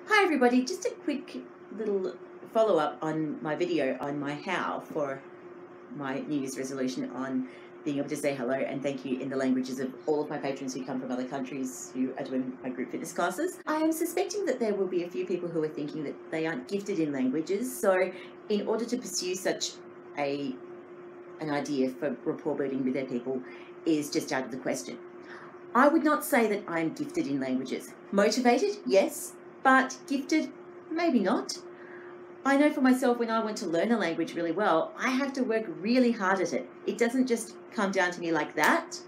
Hi everybody, just a quick little follow-up on my video on my how for my New Year's resolution on being able to say hello and thank you in the languages of all of my patrons who come from other countries who are doing my group fitness classes. I am suspecting that there will be a few people who are thinking that they aren't gifted in languages, so in order to pursue such an idea for rapport building with their people is just out of the question. I would not say that I'm gifted in languages. Motivated, yes, but gifted, maybe not. I know for myself, when I want to learn a language really well, I have to work really hard at it. It doesn't just come down to me like that.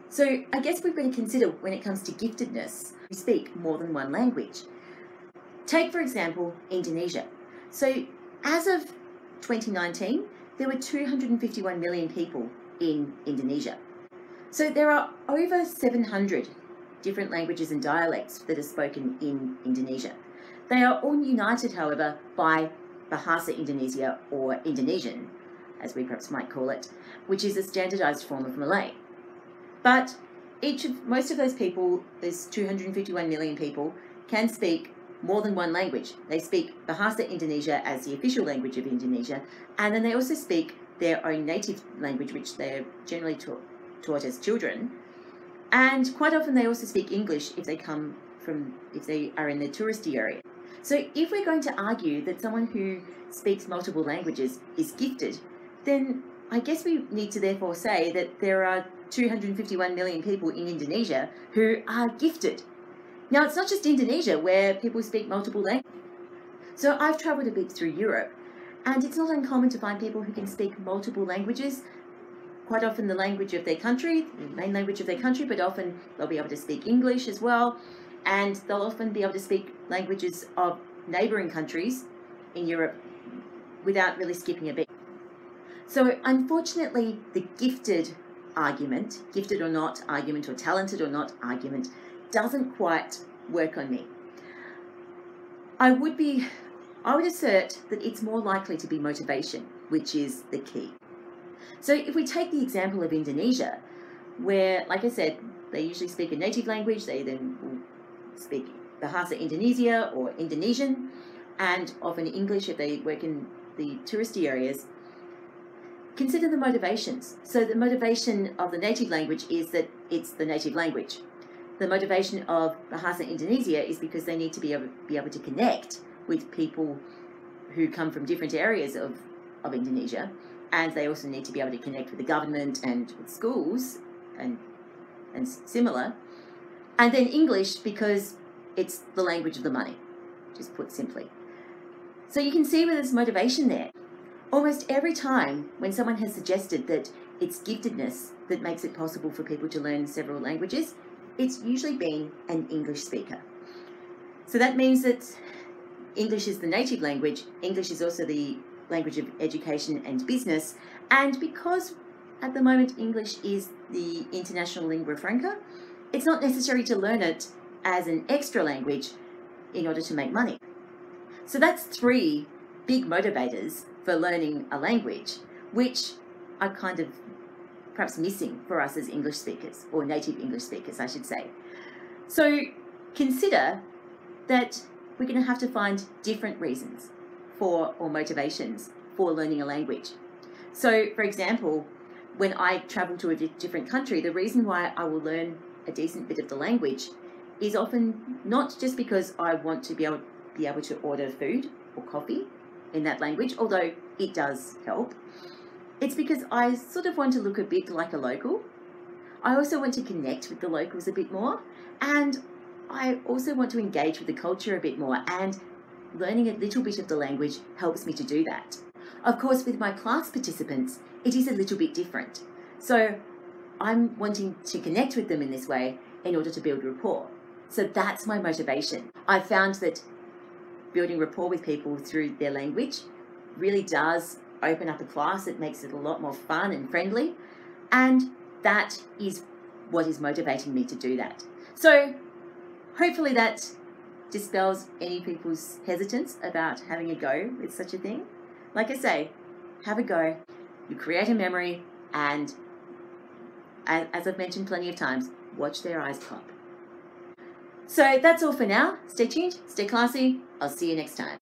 So I guess we've got to consider when it comes to giftedness, we speak more than one language. Take, for example, Indonesia. So as of 2019, there were 251 million people in Indonesia. So there are over 700 different languages and dialects that are spoken in Indonesia. They are all united, however, by Bahasa Indonesia, or Indonesian, as we perhaps might call it, which is a standardized form of Malay. But most of those people, those 251 million people, can speak more than one language. They speak Bahasa Indonesia as the official language of Indonesia, and then they also speak their own native language, which they're generally taught as children. And quite often they also speak English if they are in the touristy area. So if we're going to argue that someone who speaks multiple languages is gifted, then I guess we need to therefore say that there are 251 million people in Indonesia who are gifted. Now, it's not just Indonesia where people speak multiple languages. So I've traveled a bit through Europe, and it's not uncommon to find people who can speak multiple languages, quite often the language of their country, the main language of their country, but often they'll be able to speak English as well, and they'll often be able to speak languages of neighbouring countries in Europe without really skipping a beat. So unfortunately, the gifted argument, gifted or not argument, or talented or not argument, doesn't quite work on me. I would assert that it's more likely to be motivation, which is the key. So if we take the example of Indonesia, where, like I said, they usually speak a native language, they then will speak Bahasa Indonesia or Indonesian, and often English if they work in the touristy areas. Consider the motivations. So the motivation of the native language is that it's the native language. The motivation of Bahasa Indonesia is because they need to be able to connect with people who come from different areas of Indonesia. And they also need to be able to connect with the government and with schools and similar. And then English because it's the language of the money, just put simply. So you can see where there's motivation there. Almost every time when someone has suggested that it's giftedness that makes it possible for people to learn several languages, it's usually been an English speaker. So that means that English is the native language. English is also the language of education and business, and because at the moment English is the international lingua franca, it's not necessary to learn it as an extra language in order to make money. So that's three big motivators for learning a language, which are kind of perhaps missing for us as English speakers, or native English speakers, I should say. So consider that we're going to have to find different reasons or motivations for learning a language. So, for example, when I travel to a different country, the reason why I will learn a decent bit of the language is often not just because I want to be able to order food or coffee in that language, although it does help. It's because I sort of want to look a bit like a local. I also want to connect with the locals a bit more, and I also want to engage with the culture a bit more, and learning a little bit of the language helps me to do that. Of course, with my class participants, it is a little bit different. So I'm wanting to connect with them in this way in order to build rapport. So that's my motivation. I've found that building rapport with people through their language really does open up a class. It makes it a lot more fun and friendly. And that is what is motivating me to do that. So hopefully that dispels any people's hesitance about having a go with such a thing. Like I say, have a go, you create a memory, and as I've mentioned plenty of times, watch their eyes pop. So that's all for now. Stay tuned, stay classy. I'll see you next time.